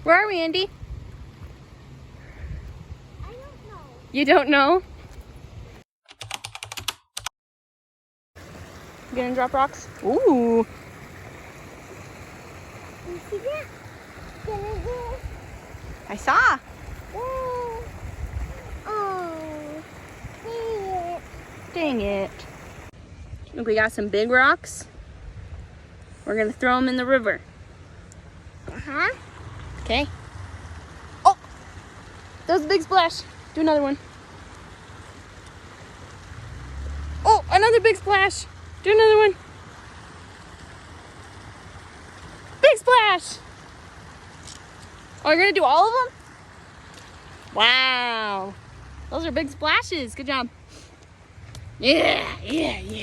Where are we, Andy? I don't know. You don't know? You gonna drop rocks? Ooh. You see that? I saw. Oh. Oh. See it. Dang it. Look, we got some big rocks. We're gonna throw them in the river. Uh-huh. Okay. Oh! That was a big splash. Do another one. Oh, another big splash. Do another one. Big splash. Oh, you're gonna do all of them? Wow. Those are big splashes. Good job. Yeah. Okay.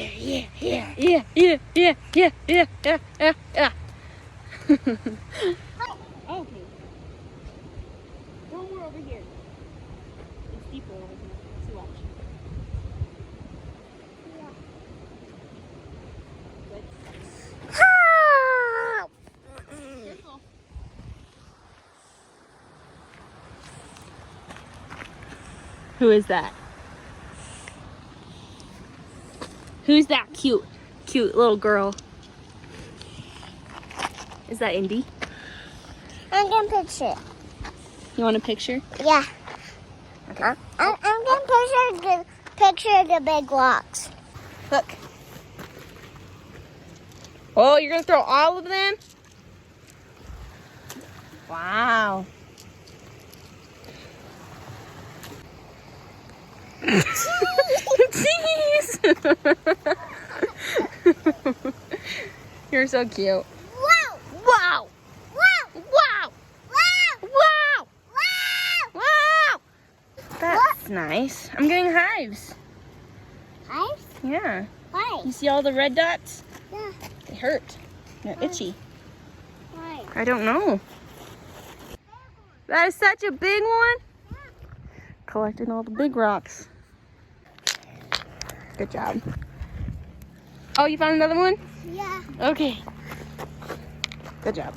One more over here. It's deeper over here. See, watch. Careful. Who is that? Who's that cute little girl? Is that Indy? I'm gonna picture it. You want a picture? Yeah. Okay. I'm gonna picture the big rocks. Look. Oh, you're gonna throw all of them? Wow. Jeez. You're so cute. Wow! Wow. Wow! Wow. Wow! Wow. Wow! Wow. That's nice. I'm getting hives. Hives? Yeah. Why? You see all the red dots? Yeah. They hurt. They're itchy. Why? I don't know. That is such a big one. Collecting all the big rocks. Good job. Oh, you found another one? Yeah. Okay. Good job.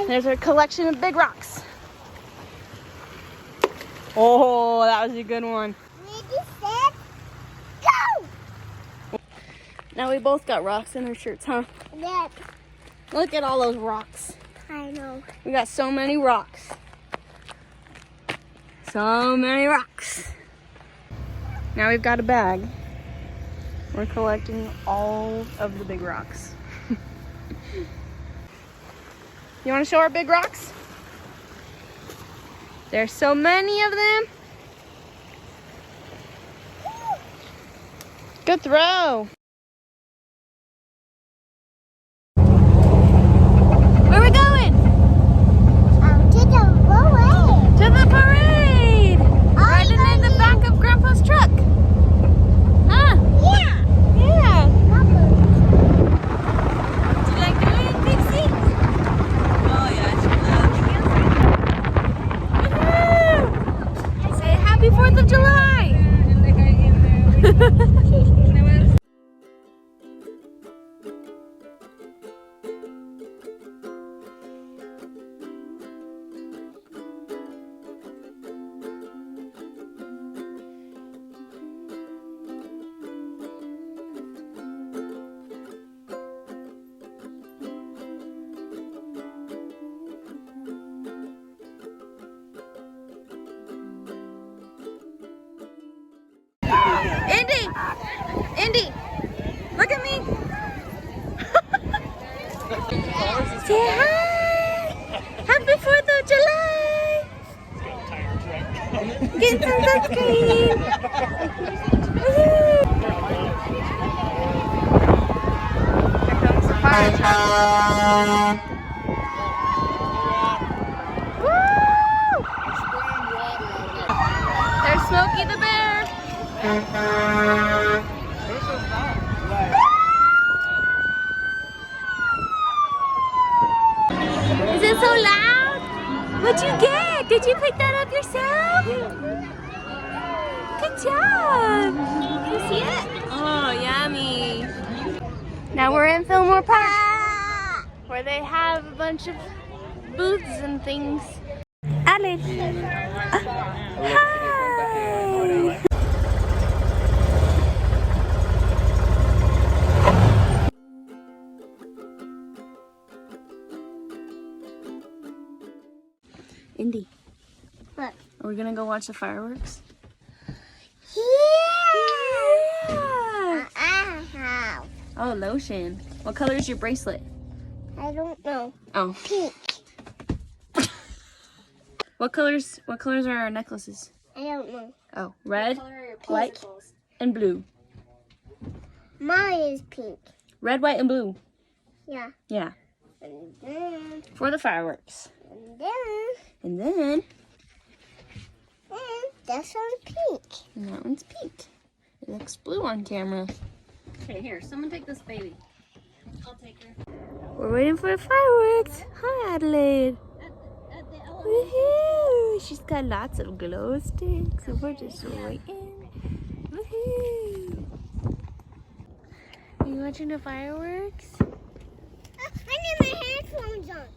There's our collection of big rocks. Oh, that was a good one. Ready, set, go! Now we both got rocks in our shirts, huh? That, Look at all those rocks. I know. We got so many rocks. So many rocks. Now we've got a bag. We're collecting all of the big rocks. You want to show our big rocks? There's so many of them. Good throw. Where are we going? To the parade. To the parade. Riding in the back of Grandpa's truck. Huh? Yeah. Yeah. Papa. Do you like doing it, Pixie? Oh yeah, she loves. Woohoo! Say Happy 4th of July. Indy, look at me. Say hi. Happy 4th of July. Get some sunscreen. Woohoo. Here comes the fire truck. Woo! There's Smokey the bear. Is it so loud? What'd you get? Did you pick that up yourself? Good job. Can you see it? Oh, yummy. Now we're in Fillmore Park, where they have a bunch of booths and things. Alice. Hi. Indy. What? Are we gonna go watch the fireworks? Yeah. Oh, lotion. What color is your bracelet? I don't know. Oh. Pink. What colors are our necklaces? I don't know. Oh, red, white, and blue. Mine is pink. Red, white, and blue. Yeah. Yeah. And then. For the fireworks. And then. And then. This one's pink. And that one's pink. It looks blue on camera. Okay, here, someone take this baby. I'll take her. We're waiting for the fireworks. Hi, Adelaide. Woohoo! She's got lots of glow sticks, and we're just waiting. Woohoo! Are you watching the fireworks? I need my headphones on.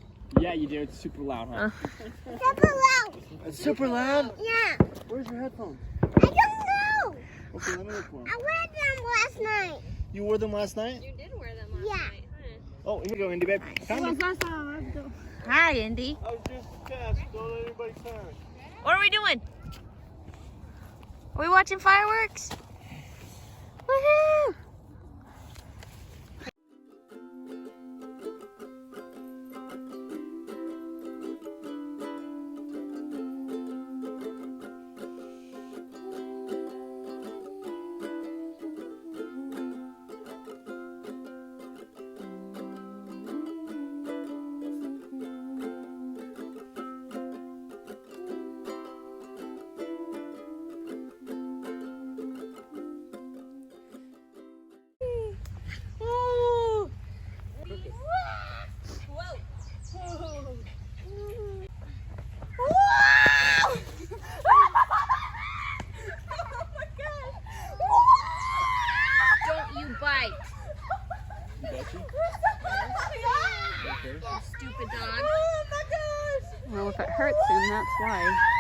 Yeah, you do. It's super loud, huh? Super loud. It's super loud? Yeah. Where's your headphones? I don't know. Okay, let me look for them. I wore them last night. You wore them last night? You did wear them last Yeah. night, huh? Oh, here you go, Indy, babe. Come on. Hi, Indy. I was just a test. Don't let anybody turn. What are we doing? Are we watching fireworks? Woohoo! Don't you bite, Okay. stupid dog. Well, if it hurts him, that's why.